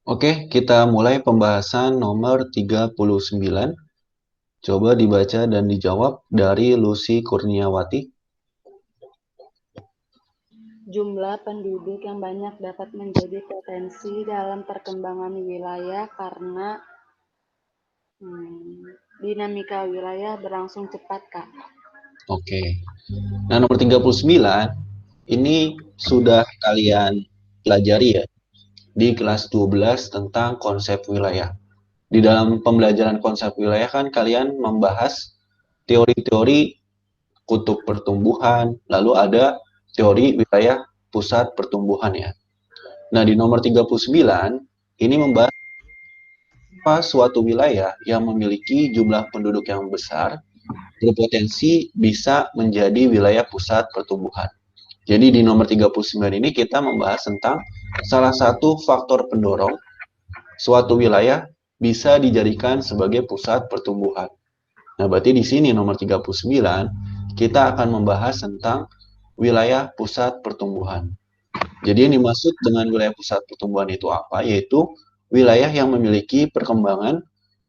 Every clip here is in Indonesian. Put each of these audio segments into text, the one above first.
Oke, kita mulai pembahasan nomor 39. Coba dibaca dan dijawab dari Lucy Kurniawati. Jumlah penduduk yang banyak dapat menjadi potensi dalam perkembangan wilayah karena dinamika wilayah berlangsung cepat, Kak. Oke. Nah, nomor 39 ini sudah kalian pelajari ya di kelas 12 tentang konsep wilayah. Di dalam pembelajaran konsep wilayah kan kalian membahas teori-teori kutub pertumbuhan, lalu ada teori wilayah pusat pertumbuhan ya. Nah, di nomor 39 ini membahas apa suatu wilayah yang memiliki jumlah penduduk yang besar berpotensi bisa menjadi wilayah pusat pertumbuhan. Jadi di nomor 39 ini kita membahas tentang salah satu faktor pendorong suatu wilayah bisa dijadikan sebagai pusat pertumbuhan. Nah, berarti di sini nomor 39 kita akan membahas tentang wilayah pusat pertumbuhan. Jadi yang dimaksud dengan wilayah pusat pertumbuhan itu apa? Yaitu wilayah yang memiliki perkembangan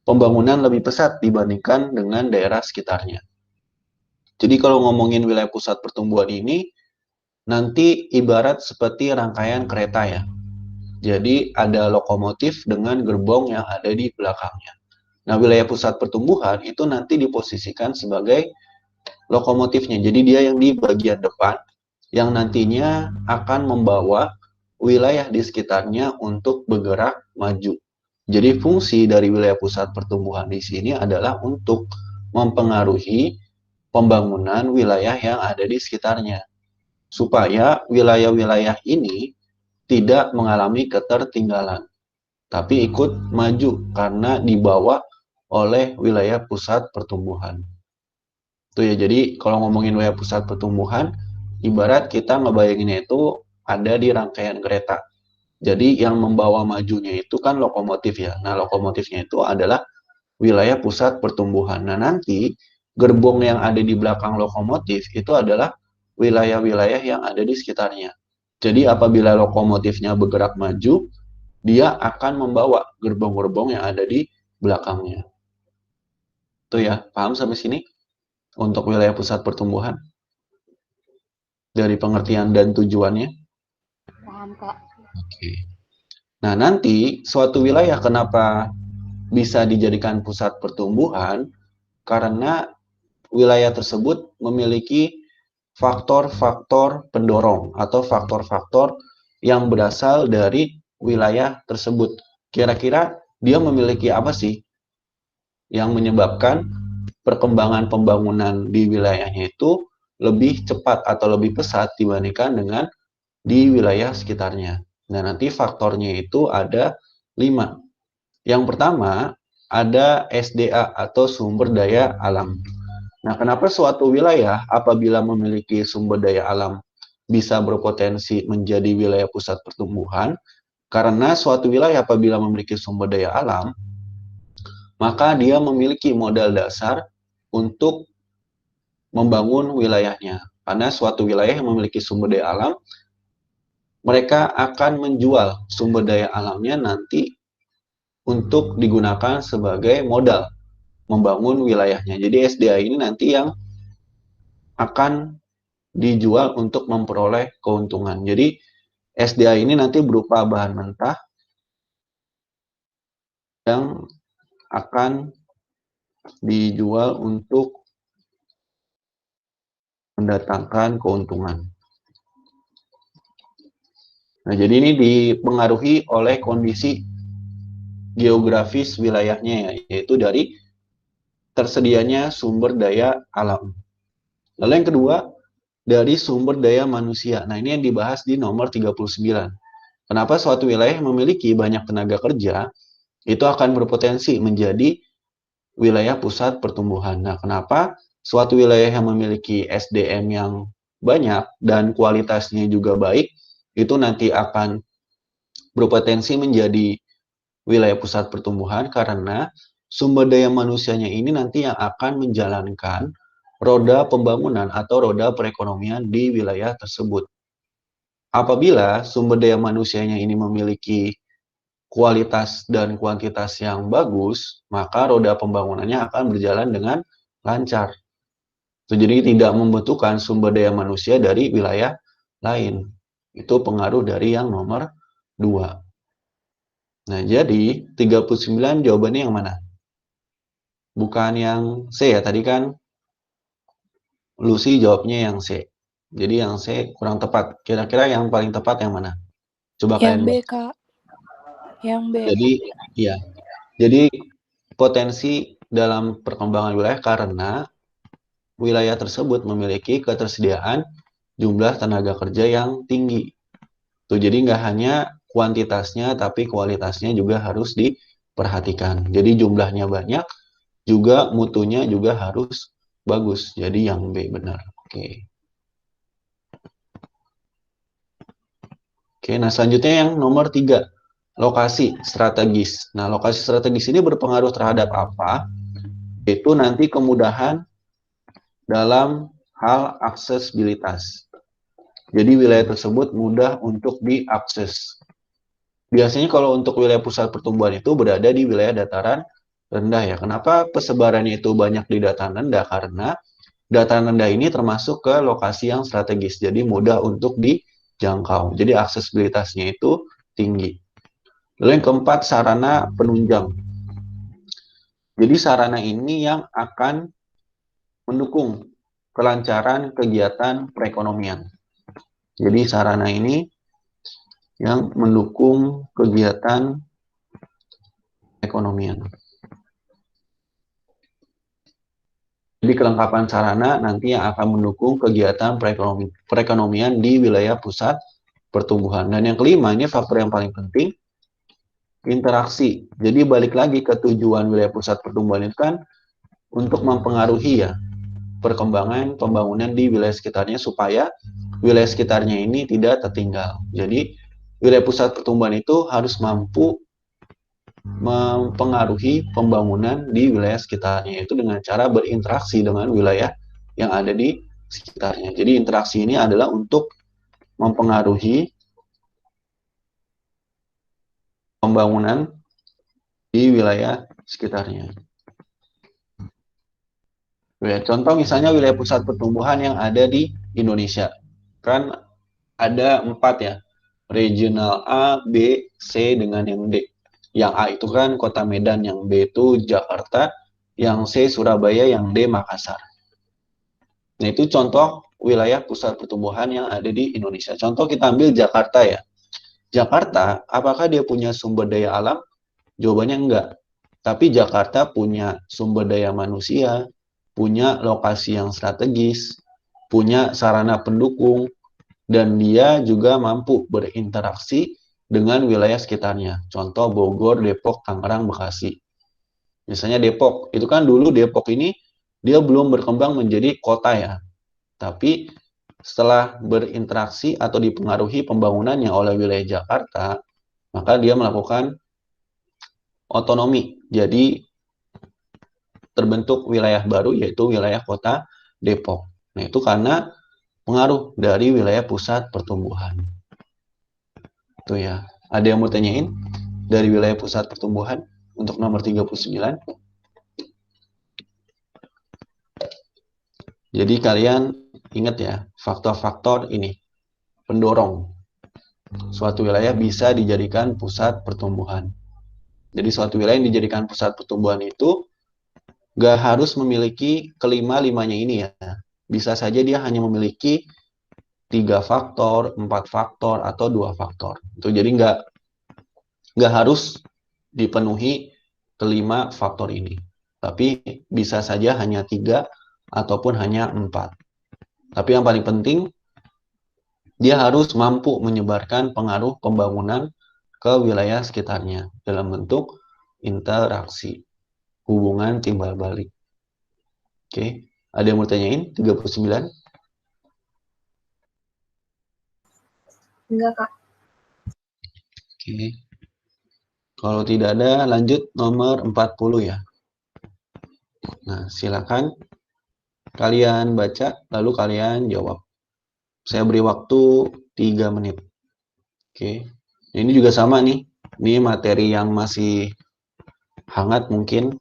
pembangunan lebih pesat dibandingkan dengan daerah sekitarnya. Jadi kalau ngomongin wilayah pusat pertumbuhan ini, nanti ibarat seperti rangkaian kereta ya. Jadi ada lokomotif dengan gerbong yang ada di belakangnya. Nah, wilayah pusat pertumbuhan itu nanti diposisikan sebagai lokomotifnya. Jadi dia yang di bagian depan, yang nantinya akan membawa wilayah di sekitarnya untuk bergerak maju. Jadi fungsi dari wilayah pusat pertumbuhan di sini adalah untuk mempengaruhi pembangunan wilayah yang ada di sekitarnya, supaya wilayah-wilayah ini tidak mengalami ketertinggalan, tapi ikut maju karena dibawa oleh wilayah pusat pertumbuhan. Tuh ya, jadi kalau ngomongin wilayah pusat pertumbuhan, ibarat kita ngebayanginnya itu ada di rangkaian kereta. Jadi yang membawa majunya itu kan lokomotif ya. Nah, lokomotifnya itu adalah wilayah pusat pertumbuhan. Nah, nanti gerbong yang ada di belakang lokomotif itu adalah wilayah-wilayah yang ada di sekitarnya. Jadi apabila lokomotifnya bergerak maju, dia akan membawa gerbong-gerbong yang ada di belakangnya. Tuh ya, paham sampai sini? Untuk wilayah pusat pertumbuhan? Dari pengertian dan tujuannya? Paham, Kak? Oke. Nah, nanti suatu wilayah kenapa bisa dijadikan pusat pertumbuhan? Karena wilayah tersebut memiliki faktor-faktor pendorong atau faktor-faktor yang berasal dari wilayah tersebut. Kira-kira dia memiliki apa sih yang menyebabkan perkembangan pembangunan di wilayahnya itu lebih cepat atau lebih pesat dibandingkan dengan di wilayah sekitarnya. Nah, nanti faktornya itu ada 5. Yang pertama, ada SDA atau sumber daya alam. Nah, kenapa suatu wilayah apabila memiliki sumber daya alam bisa berpotensi menjadi wilayah pusat pertumbuhan? Karena suatu wilayah apabila memiliki sumber daya alam, maka dia memiliki modal dasar untuk membangun wilayahnya. Karena suatu wilayah yang memiliki sumber daya alam, mereka akan menjual sumber daya alamnya nanti untuk digunakan sebagai modal membangun wilayahnya. Jadi SDA ini nanti yang akan dijual untuk memperoleh keuntungan. Jadi SDA ini nanti berupa bahan mentah yang akan dijual untuk mendatangkan keuntungan. Nah, jadi ini dipengaruhi oleh kondisi geografis wilayahnya, yaitu dari tersedianya sumber daya alam. Lalu yang kedua, dari sumber daya manusia. Nah, ini yang dibahas di nomor 39. Kenapa suatu wilayah yang memiliki banyak tenaga kerja itu akan berpotensi menjadi wilayah pusat pertumbuhan. Nah, kenapa suatu wilayah yang memiliki SDM yang banyak dan kualitasnya juga baik itu nanti akan berpotensi menjadi wilayah pusat pertumbuhan? Karena sumber daya manusianya ini nanti yang akan menjalankan roda pembangunan atau roda perekonomian di wilayah tersebut. Apabila sumber daya manusianya ini memiliki kualitas dan kuantitas yang bagus, maka roda pembangunannya akan berjalan dengan lancar. Jadi tidak membutuhkan sumber daya manusia dari wilayah lain. Itu pengaruh dari yang nomor 2. Nah, jadi 39 jawabannya yang mana? Bukan yang C ya, tadi kan Lucy jawabnya yang C. Jadi yang C kurang tepat. Kira-kira yang paling tepat yang mana? Coba Yang kalian B, buat. Kak. Yang B. Jadi, iya. Jadi potensi dalam perkembangan wilayah karena wilayah tersebut memiliki ketersediaan jumlah tenaga kerja yang tinggi. Tuh, jadi nggak hanya kuantitasnya, tapi kualitasnya juga harus diperhatikan. Jadi jumlahnya banyak, juga mutunya juga harus bagus. Jadi yang B benar. Oke. Oke, nah selanjutnya yang nomor 3, lokasi strategis. Nah, lokasi strategis ini berpengaruh terhadap apa? Yaitu nanti kemudahan dalam hal aksesibilitas. Jadi wilayah tersebut mudah untuk diakses. Biasanya kalau untuk wilayah pusat pertumbuhan itu berada di wilayah dataran rendah ya. Kenapa persebarannya itu banyak di dataran rendah? Karena dataran rendah ini termasuk ke lokasi yang strategis, jadi mudah untuk dijangkau. Jadi aksesibilitasnya itu tinggi. Lalu yang keempat, sarana penunjang. Jadi sarana ini yang akan mendukung kelancaran kegiatan perekonomian. Jadi sarana ini yang mendukung kegiatan ekonomian. Jadi kelengkapan sarana nanti yang akan mendukung kegiatan perekonomian di wilayah pusat pertumbuhan. Dan yang kelima, ini faktor yang paling penting, interaksi. Jadi balik lagi ke tujuan wilayah pusat pertumbuhan itu kan untuk mempengaruhi ya perkembangan pembangunan di wilayah sekitarnya supaya wilayah sekitarnya ini tidak tertinggal. Jadi wilayah pusat pertumbuhan itu harus mampu mempengaruhi pembangunan di wilayah sekitarnya itu dengan cara berinteraksi dengan wilayah yang ada di sekitarnya. Jadi interaksi ini adalah untuk mempengaruhi pembangunan di wilayah sekitarnya. Contoh misalnya wilayah pusat pertumbuhan yang ada di Indonesia. Kan ada 4 ya, regional A, B, C, dengan yang D. Yang A itu kan Kota Medan, yang B itu Jakarta, yang C Surabaya, yang D Makassar. Nah, itu contoh wilayah pusat pertumbuhan yang ada di Indonesia. Contoh kita ambil Jakarta ya. Jakarta, apakah dia punya sumber daya alam? Jawabannya enggak. Tapi Jakarta punya sumber daya manusia, punya lokasi yang strategis, punya sarana pendukung, dan dia juga mampu berinteraksi dengan wilayah sekitarnya. Contoh Bogor, Depok, Tangerang, Bekasi. Misalnya Depok, itu kan dulu Depok ini dia belum berkembang menjadi kota ya. Tapi setelah berinteraksi atau dipengaruhi pembangunannya oleh wilayah Jakarta, maka dia melakukan otonomi. Jadi terbentuk wilayah baru yaitu wilayah kota Depok. Nah, itu karena pengaruh dari wilayah pusat pertumbuhan. Itu ya. Ada yang mau tanyain dari wilayah pusat pertumbuhan untuk nomor 39? Jadi kalian ingat ya, faktor-faktor ini pendorong suatu wilayah bisa dijadikan pusat pertumbuhan. Jadi suatu wilayah yang dijadikan pusat pertumbuhan itu gak harus memiliki kelima-limanya ini ya. Bisa saja dia hanya memiliki 3 faktor, 4 faktor, atau 2 faktor. Itu jadi nggak harus dipenuhi kelima faktor ini. Tapi bisa saja hanya 3 ataupun hanya 4. Tapi yang paling penting, dia harus mampu menyebarkan pengaruh pembangunan ke wilayah sekitarnya dalam bentuk interaksi, hubungan timbal balik. Oke, ada yang mau tanyain? 39? Enggak, Kak. Oke. Kalau tidak ada, lanjut nomor 40 ya. Nah, silakan kalian baca, lalu kalian jawab. Saya beri waktu 3 menit. Oke. Ini juga sama nih. Ini materi yang masih hangat mungkin.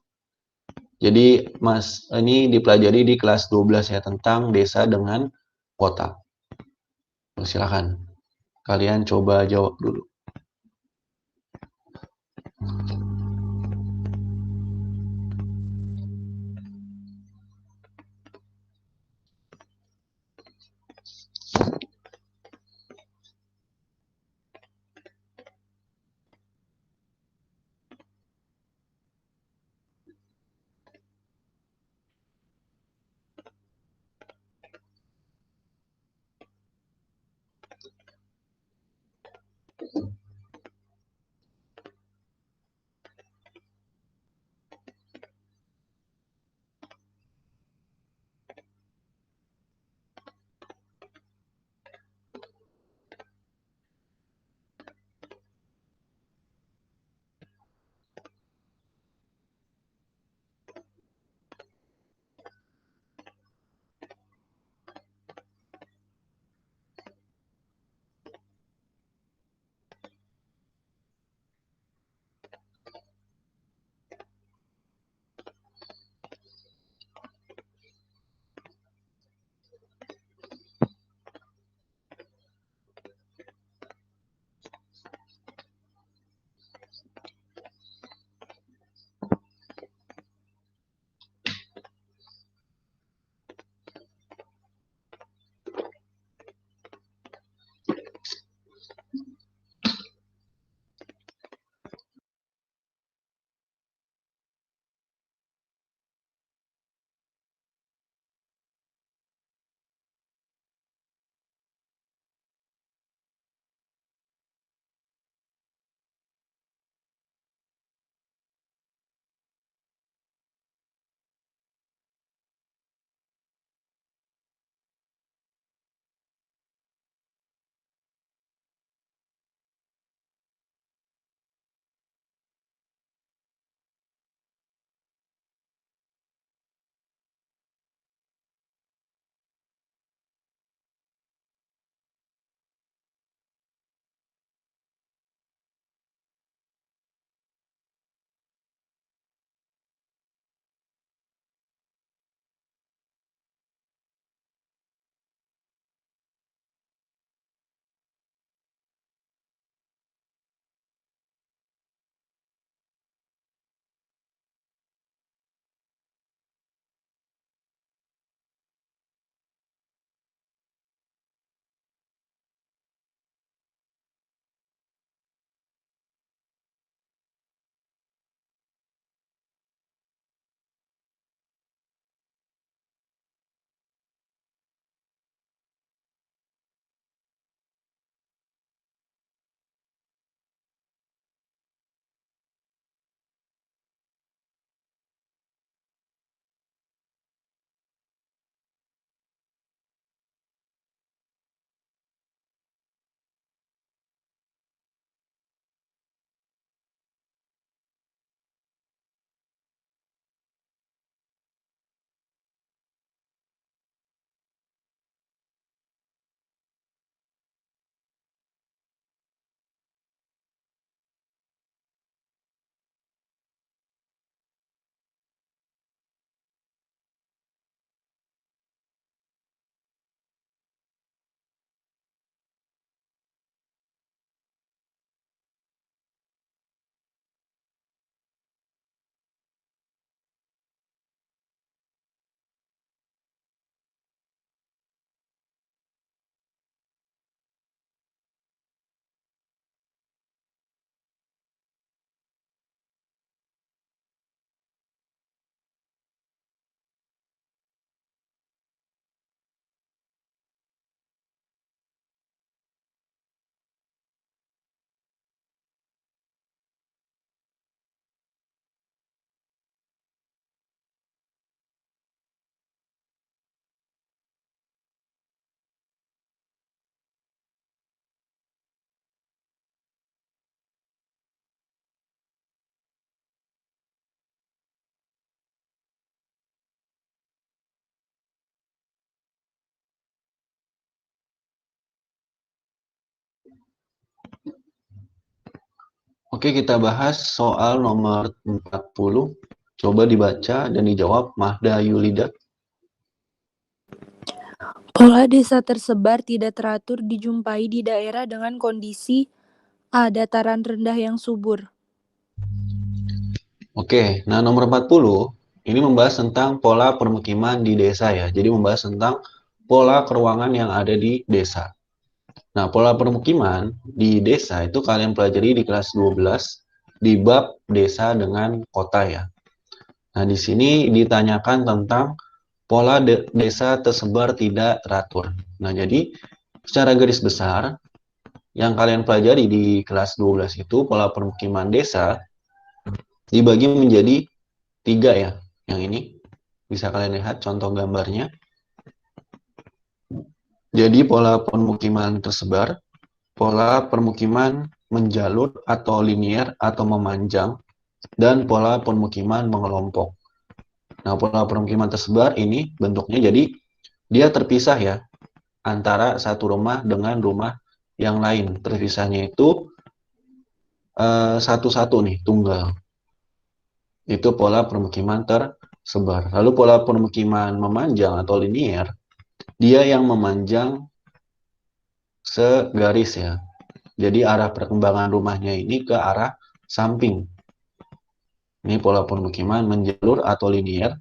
Jadi, Mas, ini dipelajari di kelas 12 ya, tentang desa dengan kota. Silakan. Kalian coba jawab dulu. Oke, kita bahas soal nomor 40. Coba dibaca dan dijawab Mahda Yulida. Pola desa tersebar tidak teratur dijumpai di daerah dengan kondisi A. Dataran rendah yang subur. Oke, nah nomor 40 ini membahas tentang pola permukiman di desa ya. Jadi membahas tentang pola keruangan yang ada di desa. Nah, pola permukiman di desa itu kalian pelajari di kelas 12 di bab desa dengan kota ya. Nah, di sini ditanyakan tentang pola desa tersebar tidak teratur. Nah, jadi secara garis besar yang kalian pelajari di kelas 12 itu pola permukiman desa dibagi menjadi 3 ya. Yang ini bisa kalian lihat contoh gambarnya. Jadi pola permukiman tersebar, pola permukiman menjalur atau linier atau memanjang, dan pola permukiman mengelompok. Nah, pola permukiman tersebar ini bentuknya jadi dia terpisah ya antara satu rumah dengan rumah yang lain. Terpisahnya itu satu-satu nih, tunggal. Itu pola permukiman tersebar. Lalu pola permukiman memanjang atau linier, dia yang memanjang segaris ya. Jadi arah perkembangan rumahnya ini ke arah samping. Ini pola permukiman menjalur atau linier.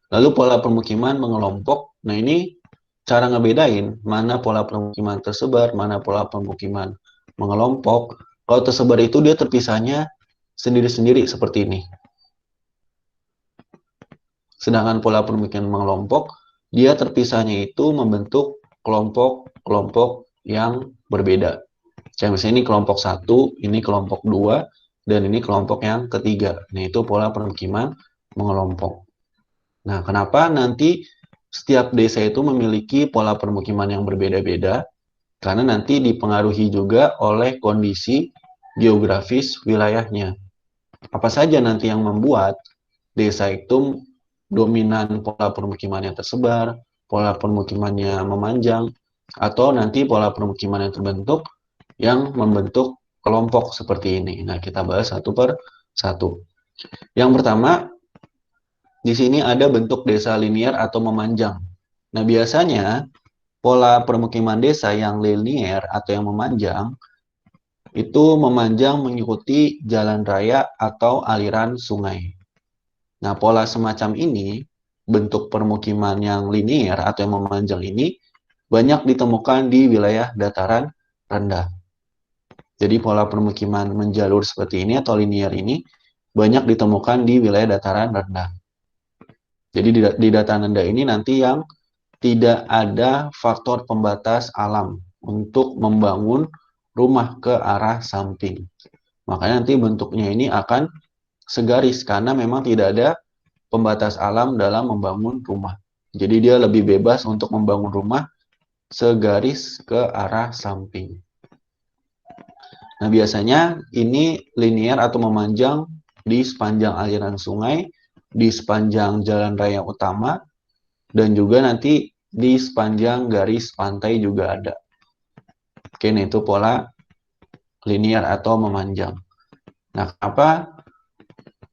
Lalu pola permukiman mengelompok. Nah, ini cara ngebedain mana pola permukiman tersebar, mana pola permukiman mengelompok. Kalau tersebar itu dia terpisahnya sendiri-sendiri seperti ini. Sedangkan pola permukiman mengelompok, dia terpisahnya itu membentuk kelompok-kelompok yang berbeda. Kayak misalnya ini kelompok 1, ini kelompok 2, dan ini kelompok yang ketiga. Nah, itu pola permukiman mengelompok. Nah, kenapa nanti setiap desa itu memiliki pola permukiman yang berbeda-beda? Karena nanti dipengaruhi juga oleh kondisi geografis wilayahnya. Apa saja nanti yang membuat desa itu dominan pola permukiman yang tersebar, pola permukimannya memanjang, atau nanti pola permukiman yang terbentuk yang membentuk kelompok seperti ini. Nah, kita bahas satu per satu. Yang pertama, di sini ada bentuk desa linier atau memanjang. Nah, biasanya pola permukiman desa yang linier atau yang memanjang itu memanjang mengikuti jalan raya atau aliran sungai. Nah, pola semacam ini, bentuk permukiman yang linier atau yang memanjang ini banyak ditemukan di wilayah dataran rendah. Jadi pola permukiman menjalur seperti ini atau linier ini banyak ditemukan di wilayah dataran rendah. Jadi di dataran rendah ini nanti yang tidak ada faktor pembatas alam untuk membangun rumah ke arah samping. Makanya nanti bentuknya ini akan segaris karena memang tidak ada pembatas alam dalam membangun rumah. Jadi dia lebih bebas untuk membangun rumah segaris ke arah samping. Nah, biasanya ini linier atau memanjang di sepanjang aliran sungai, di sepanjang jalan raya utama, dan juga nanti di sepanjang garis pantai juga ada. Oke, nah itu pola linier atau memanjang. Nah, apa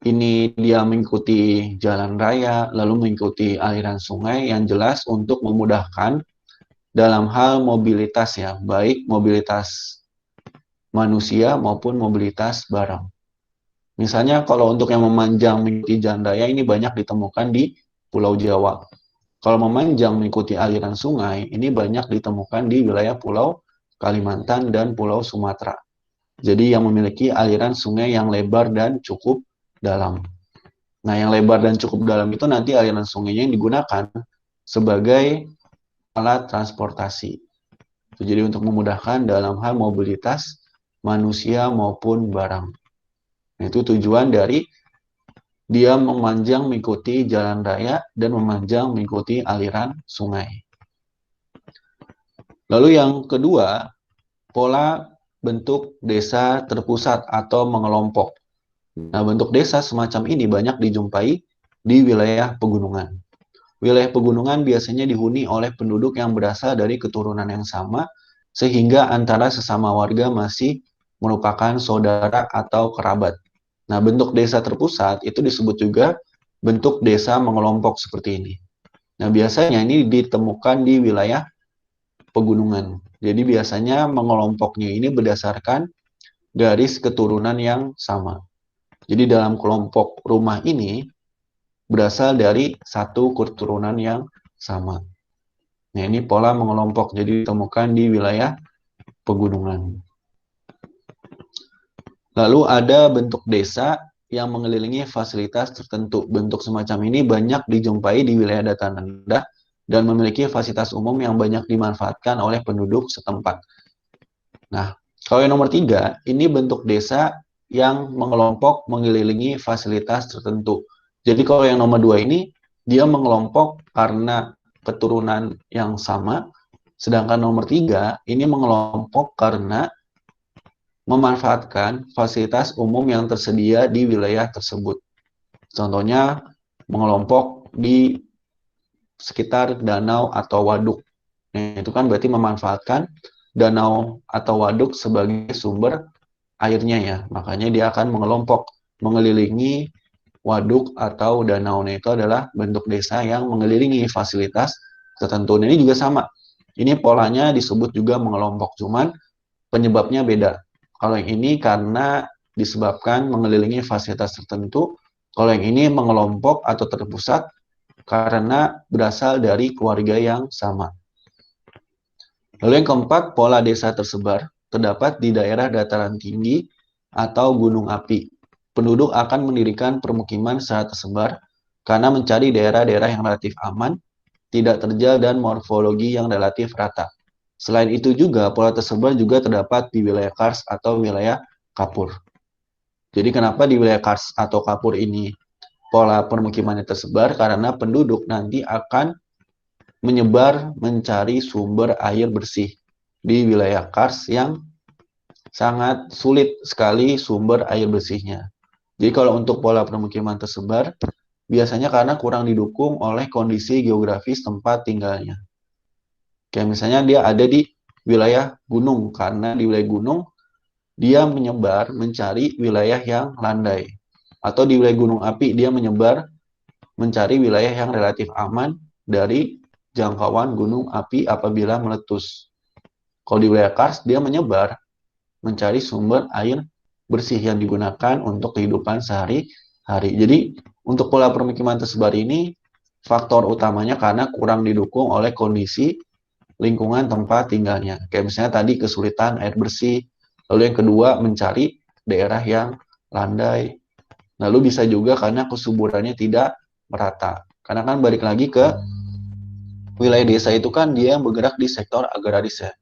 ini dia mengikuti jalan raya, lalu mengikuti aliran sungai yang jelas untuk memudahkan dalam hal mobilitas ya, baik mobilitas manusia maupun mobilitas barang. Misalnya kalau untuk yang memanjang mengikuti jalan raya ini banyak ditemukan di Pulau Jawa. Kalau memanjang mengikuti aliran sungai ini banyak ditemukan di wilayah Pulau Kalimantan dan Pulau Sumatera. Jadi yang memiliki aliran sungai yang lebar dan cukup dalam. Nah, yang lebar dan cukup dalam itu nanti aliran sungainya yang digunakan sebagai alat transportasi. Jadi untuk memudahkan dalam hal mobilitas manusia maupun barang. Nah, itu tujuan dari dia memanjang mengikuti jalan raya dan memanjang mengikuti aliran sungai. Lalu yang kedua, pola bentuk desa terpusat atau mengelompok. Nah, bentuk desa semacam ini banyak dijumpai di wilayah pegunungan. Wilayah pegunungan biasanya dihuni oleh penduduk yang berasal dari keturunan yang sama, sehingga antara sesama warga masih merupakan saudara atau kerabat. Nah, bentuk desa terpusat itu disebut juga bentuk desa mengelompok seperti ini. Nah, biasanya ini ditemukan di wilayah pegunungan. Jadi biasanya mengelompoknya ini berdasarkan garis keturunan yang sama. Jadi dalam kelompok rumah ini berasal dari satu keturunan yang sama. Nah, ini pola mengelompok, jadi ditemukan di wilayah pegunungan. Lalu ada bentuk desa yang mengelilingi fasilitas tertentu. Bentuk semacam ini banyak dijumpai di wilayah dataran rendah dan memiliki fasilitas umum yang banyak dimanfaatkan oleh penduduk setempat. Nah, kalau yang nomor 3, ini bentuk desa yang mengelompok mengelilingi fasilitas tertentu. Jadi kalau yang nomor 2 ini, dia mengelompok karena keturunan yang sama, sedangkan nomor 3, ini mengelompok karena memanfaatkan fasilitas umum yang tersedia di wilayah tersebut. Contohnya, mengelompok di sekitar danau atau waduk. Nah, itu kan berarti memanfaatkan danau atau waduk sebagai sumber airnya ya. Makanya dia akan mengelompok, mengelilingi waduk atau danau. Nah, itu adalah bentuk desa yang mengelilingi fasilitas tertentu. Nah, ini juga sama. Ini polanya disebut juga mengelompok, cuman penyebabnya beda. Kalau yang ini karena disebabkan mengelilingi fasilitas tertentu, kalau yang ini mengelompok atau terpusat karena berasal dari keluarga yang sama. Lalu yang keempat, pola desa tersebar terdapat di daerah dataran tinggi atau gunung api. Penduduk akan mendirikan permukiman secara tersebar karena mencari daerah-daerah yang relatif aman, tidak terjal, dan morfologi yang relatif rata. Selain itu juga, pola tersebar juga terdapat di wilayah Kars atau wilayah Kapur. Jadi kenapa di wilayah Kars atau Kapur ini pola permukimannya tersebar? Karena penduduk nanti akan menyebar mencari sumber air bersih di wilayah Kars yang sangat sulit sekali sumber air bersihnya. Jadi kalau untuk pola permukiman tersebar, biasanya karena kurang didukung oleh kondisi geografis tempat tinggalnya. Kayak misalnya dia ada di wilayah gunung, karena di wilayah gunung dia menyebar mencari wilayah yang landai. Atau di wilayah gunung api dia menyebar mencari wilayah yang relatif aman dari jangkauan gunung api apabila meletus. Kalau di wilayah Kars dia menyebar mencari sumber air bersih yang digunakan untuk kehidupan sehari-hari. Jadi untuk pola permukiman tersebar ini faktor utamanya karena kurang didukung oleh kondisi lingkungan tempat tinggalnya. Kayak misalnya tadi kesulitan air bersih, lalu yang kedua mencari daerah yang landai, lalu bisa juga karena kesuburannya tidak merata. Karena kan balik lagi ke wilayah desa itu kan dia bergerak di sektor agraris ya.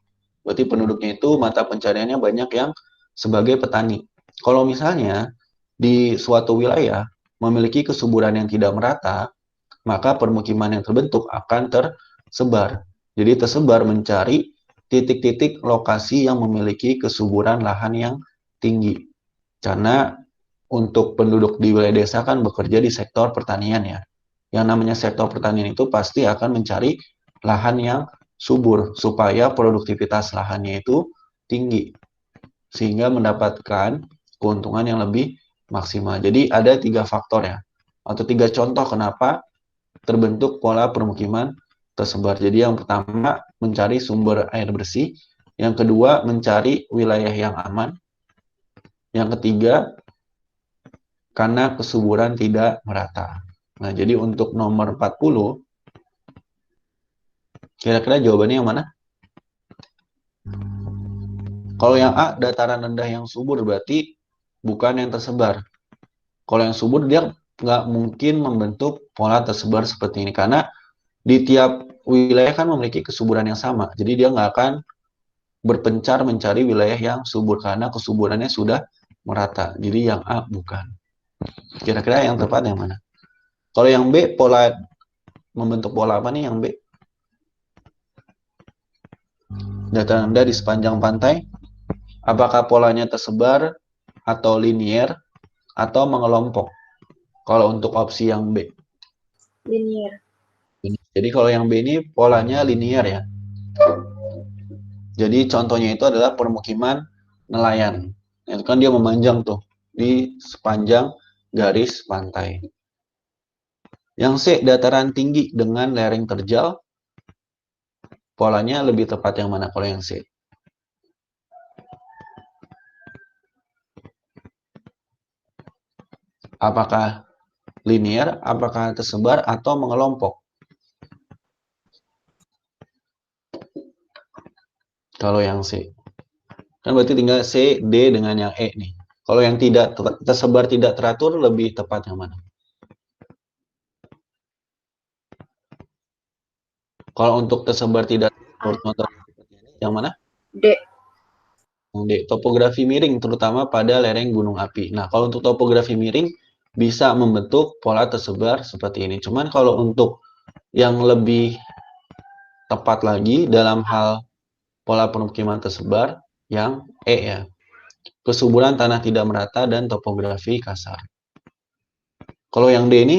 Berarti penduduknya itu mata pencariannya banyak yang sebagai petani. Kalau misalnya di suatu wilayah memiliki kesuburan yang tidak merata, maka permukiman yang terbentuk akan tersebar. Jadi tersebar mencari titik-titik lokasi yang memiliki kesuburan lahan yang tinggi. Karena untuk penduduk di wilayah desa kan bekerja di sektor pertanian ya. Yang namanya sektor pertanian itu pasti akan mencari lahan yang subur supaya produktivitas lahannya itu tinggi sehingga mendapatkan keuntungan yang lebih maksimal. Jadi ada 3 faktor ya atau 3 contoh kenapa terbentuk pola permukiman tersebar. Jadi yang pertama mencari sumber air bersih, yang kedua mencari wilayah yang aman, yang ketiga karena kesuburan tidak merata. Nah, jadi untuk nomor 40 kira-kira jawabannya yang mana? Kalau yang A, dataran rendah yang subur berarti bukan yang tersebar. Kalau yang subur dia nggak mungkin membentuk pola tersebar seperti ini karena di tiap wilayah kan memiliki kesuburan yang sama. Jadi dia nggak akan berpencar mencari wilayah yang subur karena kesuburannya sudah merata. Jadi yang A bukan. Kira-kira yang tepat yang mana? Kalau yang B, pola membentuk pola apa nih yang B? Dataran rendah di sepanjang pantai. Apakah polanya tersebar atau linier atau mengelompok? Kalau untuk opsi yang B. Linear. Jadi kalau yang B ini polanya linier ya. Jadi contohnya itu adalah permukiman nelayan. Itu kan dia memanjang tuh di sepanjang garis pantai. Yang C, dataran tinggi dengan lereng terjal. Polanya lebih tepat yang mana kalau yang C? Apakah linear, apakah tersebar, atau mengelompok? Kalau yang C. Kan berarti tinggal C, D dengan yang E nih. Kalau yang tidak tersebar, tidak teratur, lebih tepat yang mana? Kalau untuk tersebar tidak teratur, yang mana? D. Yang D, topografi miring, terutama pada lereng gunung api. Nah, kalau untuk topografi miring, bisa membentuk pola tersebar seperti ini. Cuman kalau untuk yang lebih tepat lagi dalam hal pola pemukiman tersebar, yang E ya. Kesuburan tanah tidak merata dan topografi kasar. Kalau yang D ini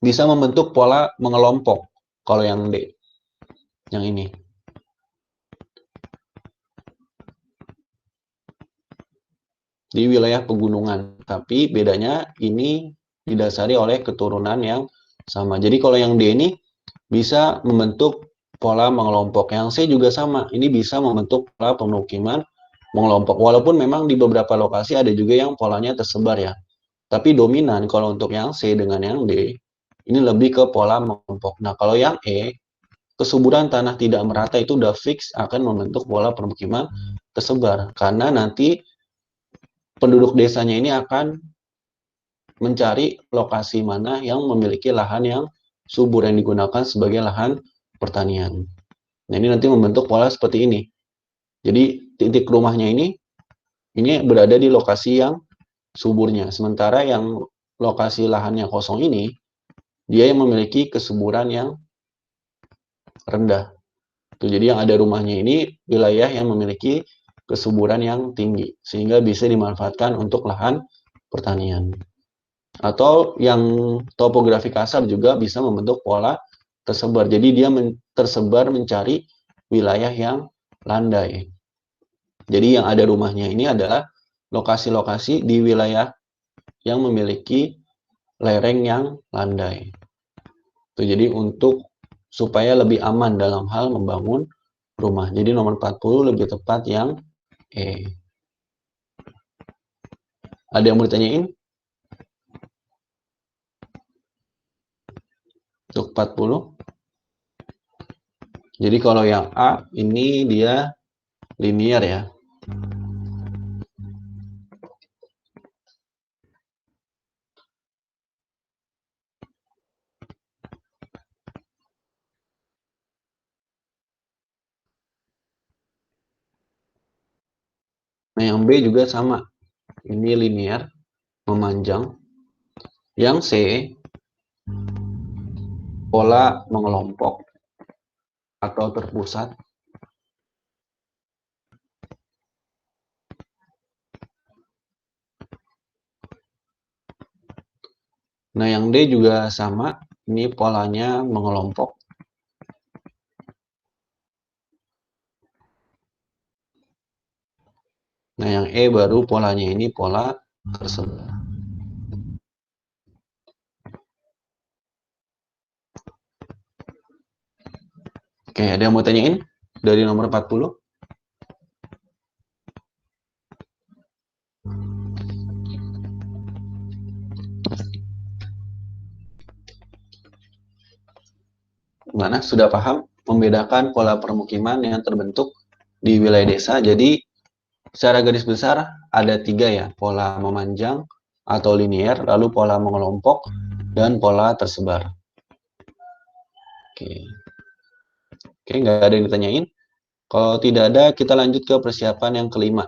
bisa membentuk pola mengelompok. Kalau yang D, yang ini. Di wilayah pegunungan. Tapi bedanya ini didasari oleh keturunan yang sama. Jadi kalau yang D ini bisa membentuk pola mengelompok. Yang C juga sama. Ini bisa membentuk pola pemukiman mengelompok. Walaupun memang di beberapa lokasi ada juga yang polanya tersebar ya. Tapi dominan kalau untuk yang C dengan yang D, ini lebih ke pola mengelompok. Nah, kalau yang E, kesuburan tanah tidak merata itu udah fix akan membentuk pola permukiman tersebar. Karena nanti penduduk desanya ini akan mencari lokasi mana yang memiliki lahan yang subur yang digunakan sebagai lahan pertanian. Nah, ini nanti membentuk pola seperti ini. Jadi titik rumahnya ini berada di lokasi yang suburnya. Sementara yang lokasi lahannya kosong ini, dia yang memiliki kesuburan yang rendah. Jadi yang ada rumahnya ini wilayah yang memiliki kesuburan yang tinggi, sehingga bisa dimanfaatkan untuk lahan pertanian. Atau yang topografi kasar juga bisa membentuk pola tersebar. Jadi dia tersebar mencari wilayah yang landai. Jadi yang ada rumahnya ini adalah lokasi-lokasi di wilayah yang memiliki lereng yang landai. Jadi untuk supaya lebih aman dalam hal membangun rumah. Jadi nomor 40 lebih tepat yang E. Ada yang mau ditanyain? Untuk 40. Jadi kalau yang A ini dia linear ya. Nah, yang B juga sama. Ini linear, memanjang. Yang C, pola mengelompok atau terpusat. Nah, yang D juga sama. Ini polanya mengelompok. Nah, yang E baru polanya ini pola tersebar. Oke, ada yang mau tanyain dari nomor 40? Gimana? Sudah paham membedakan pola permukiman yang terbentuk di wilayah desa? Jadi, secara garis besar ada 3 ya, pola memanjang atau linear, lalu pola mengelompok, dan pola tersebar. Oke. Oke, nggak ada yang ditanyain? Kalau tidak ada, kita lanjut ke persiapan yang kelima.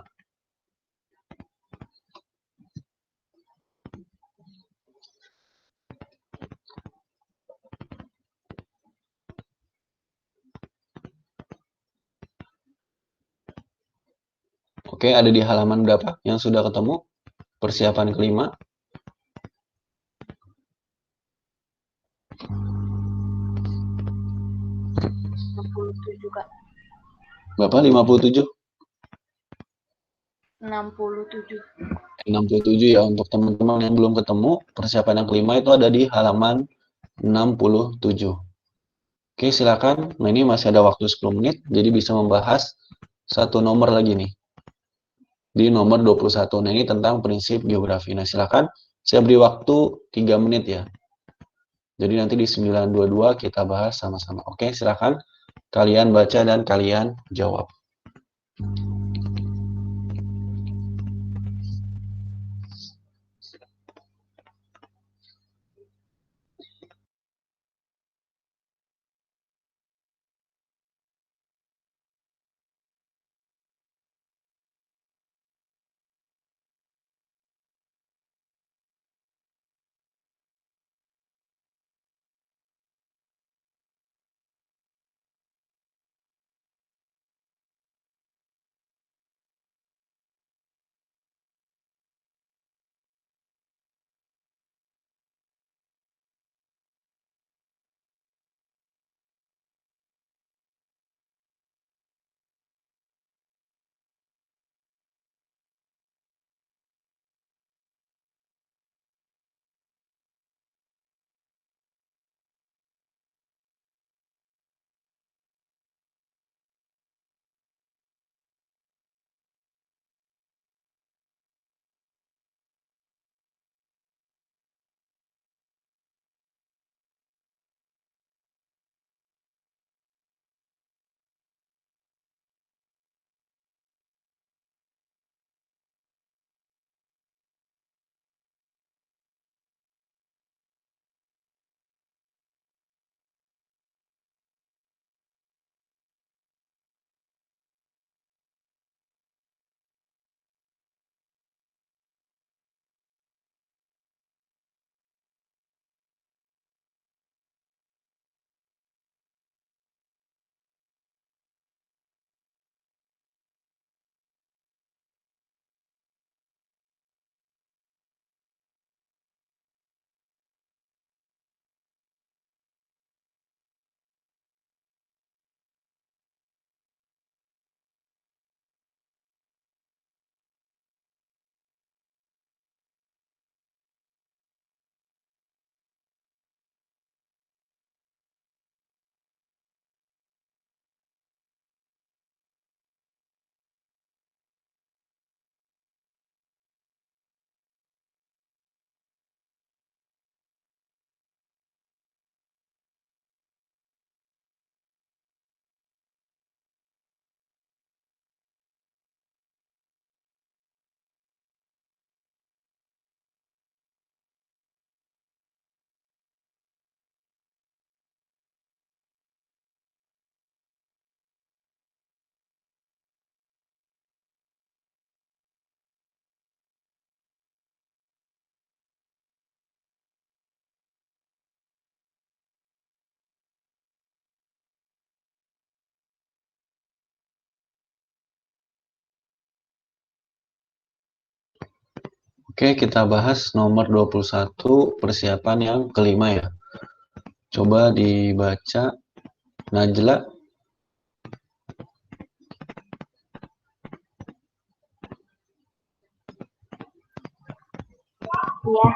Oke, ada di halaman berapa yang sudah ketemu? Persiapan kelima. Bapak 57? 67. 67 ya. Untuk teman-teman yang belum ketemu, persiapan yang kelima itu ada di halaman 67. Oke, silakan. Nah, ini masih ada waktu 10 menit, jadi bisa membahas satu nomor lagi nih. Di nomor 21. Nah, ini tentang prinsip geografi. Nah, silakan. Saya beri waktu 3 menit ya. Jadi nanti di 922 kita bahas sama-sama. Oke, silakan. Kalian baca dan kalian jawab. Oke, kita bahas nomor 21, persiapan yang kelima ya. Coba dibaca, Najla. Iya.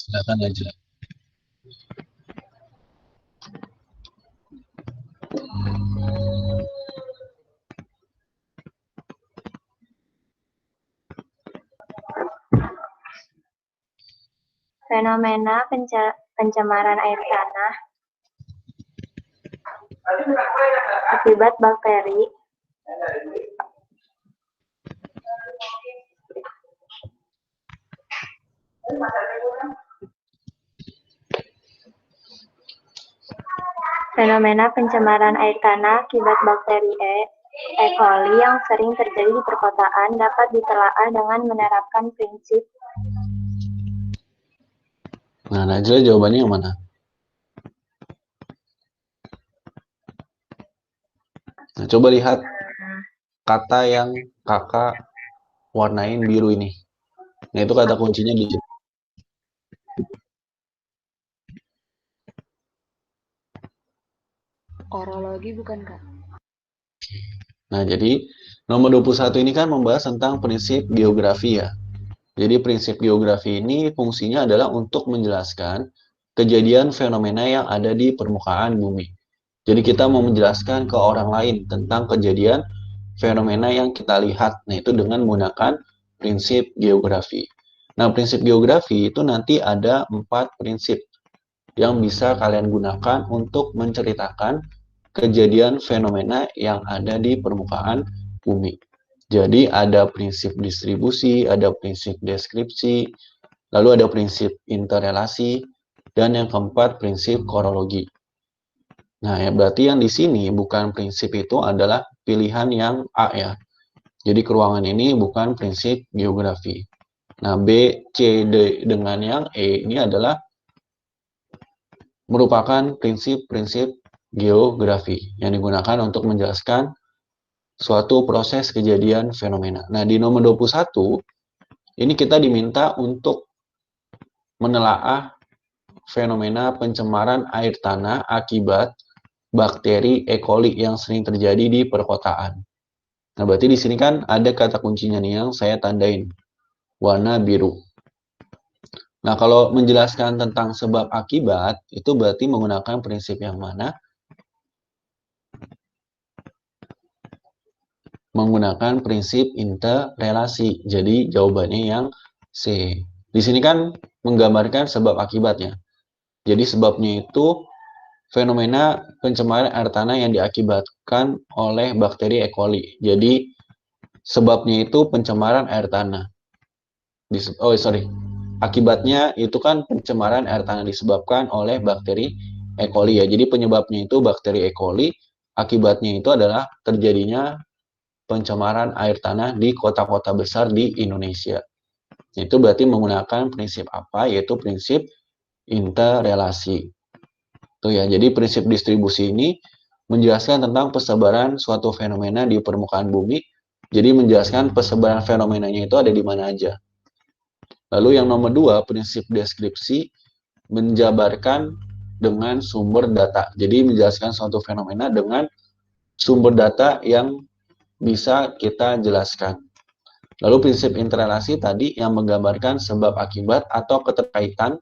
Silakan Najla. Fenomena pencemaran air tanah akibat bakteri Fenomena pencemaran air tanah akibat bakteri E. coli yang sering terjadi di perkotaan dapat ditelaah dengan menerapkan prinsip. Nah, Najla jawabannya yang mana? Nah, coba lihat kata yang kakak warnain biru ini. Nah, itu kata kuncinya di Orologi bukan, Kak? Nah, jadi nomor 21 ini kan membahas tentang prinsip geografi ya. Jadi prinsip geografi ini fungsinya adalah untuk menjelaskan kejadian fenomena yang ada di permukaan bumi. Jadi kita mau menjelaskan ke orang lain tentang kejadian fenomena yang kita lihat. Nah, itu dengan menggunakan prinsip geografi. Nah, prinsip geografi itu nanti ada 4 prinsip yang bisa kalian gunakan untuk menceritakan kejadian fenomena yang ada di permukaan bumi. Jadi ada prinsip distribusi, ada prinsip deskripsi, lalu ada prinsip interrelasi, dan yang keempat prinsip korologi. Nah, ya berarti yang di sini bukan prinsip itu adalah pilihan yang A ya. Jadi ke ruangan ini bukan prinsip geografi. Nah, B, C, D dengan yang E ini adalah merupakan prinsip-prinsip geografi yang digunakan untuk menjelaskan suatu proses kejadian fenomena. Nah, di nomor 21, ini kita diminta untuk menelaah fenomena pencemaran air tanah akibat bakteri E. coli yang sering terjadi di perkotaan. Nah, berarti di sini kan ada kata kuncinya nih yang saya tandain, warna biru. Nah, kalau menjelaskan tentang sebab akibat, itu berarti menggunakan prinsip yang mana? Menggunakan prinsip interrelasi. Jadi jawabannya yang C. Di sini kan menggambarkan sebab akibatnya. Jadi sebabnya itu fenomena pencemaran air tanah yang diakibatkan oleh bakteri E. coli. Jadi sebabnya itu pencemaran air tanah. Akibatnya itu kan pencemaran air tanah disebabkan oleh bakteri E. coli ya. Jadi penyebabnya itu bakteri E. coli. Akibatnya itu adalah terjadinya pencemaran air tanah di kota-kota besar di Indonesia. Itu berarti menggunakan prinsip apa? Yaitu prinsip interrelasi. Tuh ya, jadi prinsip distribusi ini menjelaskan tentang persebaran suatu fenomena di permukaan bumi. Jadi menjelaskan persebaran fenomenanya itu ada di mana aja. Lalu yang nomor 2, prinsip deskripsi menjabarkan dengan sumber data. Jadi menjelaskan suatu fenomena dengan sumber data yang bisa kita jelaskan. Lalu prinsip interrelasi tadi yang menggambarkan sebab akibat atau keterkaitan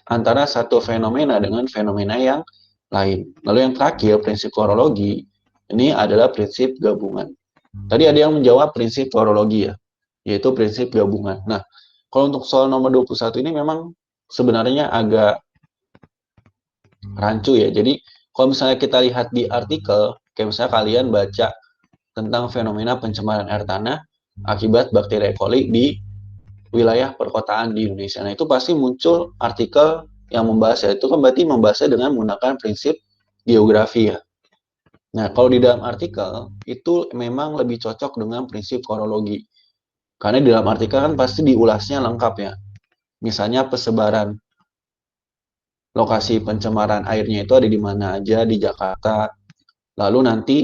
antara satu fenomena dengan fenomena yang lain. Lalu yang terakhir, prinsip korologi, ini adalah prinsip gabungan. Tadi ada yang menjawab prinsip korologi ya, yaitu prinsip gabungan. Nah, kalau untuk soal nomor 21 ini memang sebenarnya agak rancu ya. Jadi, kalau misalnya kita lihat di artikel, kayak misalnya kalian baca tentang fenomena pencemaran air tanah akibat bakteri E. coli di wilayah perkotaan di Indonesia. Nah, itu pasti muncul artikel yang membahas ya. Itu kan berarti membahasnya dengan menggunakan prinsip geografi ya. Nah, kalau di dalam artikel itu memang lebih cocok dengan prinsip korologi. Karena di dalam artikel kan pasti diulasnya lengkap ya. Misalnya persebaran lokasi pencemaran airnya itu ada di mana aja di Jakarta. Lalu nanti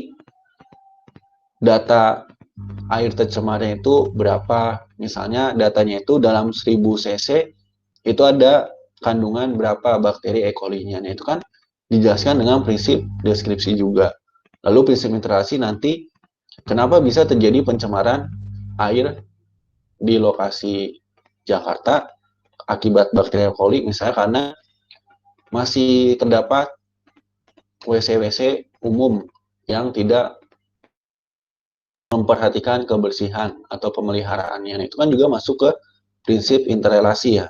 data air tercemarnya itu berapa, misalnya datanya itu dalam 1000 cc itu ada kandungan berapa bakteri E. coli-nya. Nah, itu kan dijelaskan dengan prinsip deskripsi juga. Lalu prinsip interrelasi nanti kenapa bisa terjadi pencemaran air di lokasi Jakarta akibat bakteri E. coli, misalnya karena masih terdapat WC-WC umum yang tidak memperhatikan kebersihan atau pemeliharaannya. Nah, itu kan juga masuk ke prinsip interrelasi ya.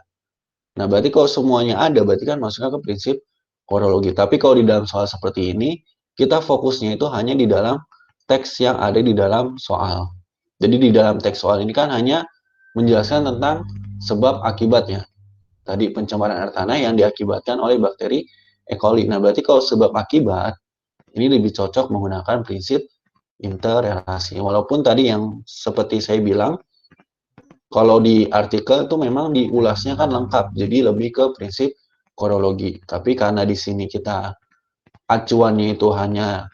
Nah, berarti kalau semuanya ada, berarti kan masuknya ke prinsip korologi. Tapi kalau di dalam soal seperti ini, kita fokusnya itu hanya di dalam teks yang ada di dalam soal. Jadi di dalam teks soal ini kan hanya menjelaskan tentang sebab akibatnya. Tadi pencemaran air tanah yang diakibatkan oleh bakteri E. coli. Nah, berarti kalau sebab akibat, ini lebih cocok menggunakan prinsip interrelasi. Walaupun tadi yang seperti saya bilang, kalau di artikel itu memang diulasnya kan lengkap, jadi lebih ke prinsip korologi. Tapi karena di sini kita acuannya itu hanya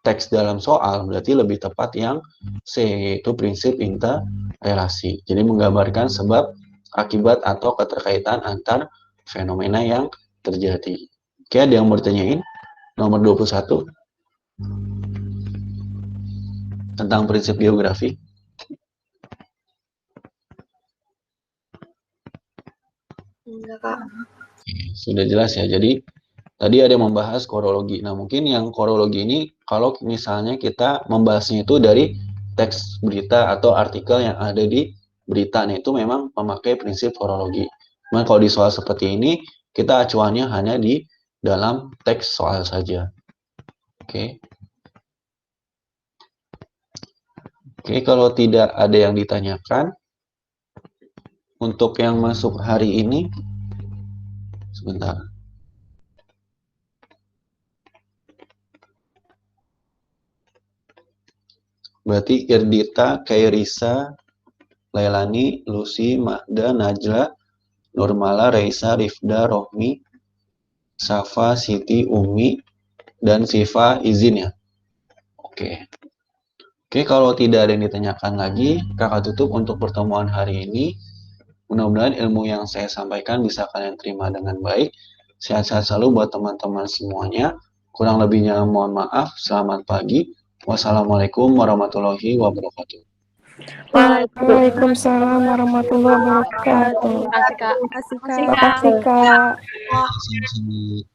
teks dalam soal, berarti lebih tepat yang C, yaitu prinsip interrelasi. Jadi menggambarkan sebab, akibat, atau keterkaitan antar fenomena yang terjadi. Oke, ada yang mau ditanyain? Nomor 21. tentang prinsip geografi? Enggak, Kak. Sudah jelas ya. Jadi tadi ada yang membahas korologi. Nah, mungkin yang korologi ini kalau misalnya kita membahasnya itu dari teks berita atau artikel yang ada di berita, nah itu memang memakai prinsip korologi. Nah, kalau di soal seperti ini, kita acuannya hanya di dalam teks soal saja. Oke. Oke, kalau tidak ada yang ditanyakan, untuk yang masuk hari ini, sebentar. Berarti Irdita, Kairisa, Lailani, Lucy, Magda, Najla, Nurmala, Reisa, Rifda, Rohmi, Safa, Siti, Umi, dan Siva izin ya. Oke. Oke, kalau tidak ada yang ditanyakan lagi, kakak tutup untuk pertemuan hari ini. Mudah-mudahan ilmu yang saya sampaikan bisa kalian terima dengan baik. Sehat-sehat selalu buat teman-teman semuanya. Kurang lebihnya mohon maaf. Selamat pagi. Wassalamualaikum warahmatullahi wabarakatuh. Waalaikumsalam warahmatullahi wabarakatuh. Terima kasih, Kak. Terima kasih, Terima Kak. kasih, Kak. Sama-sama.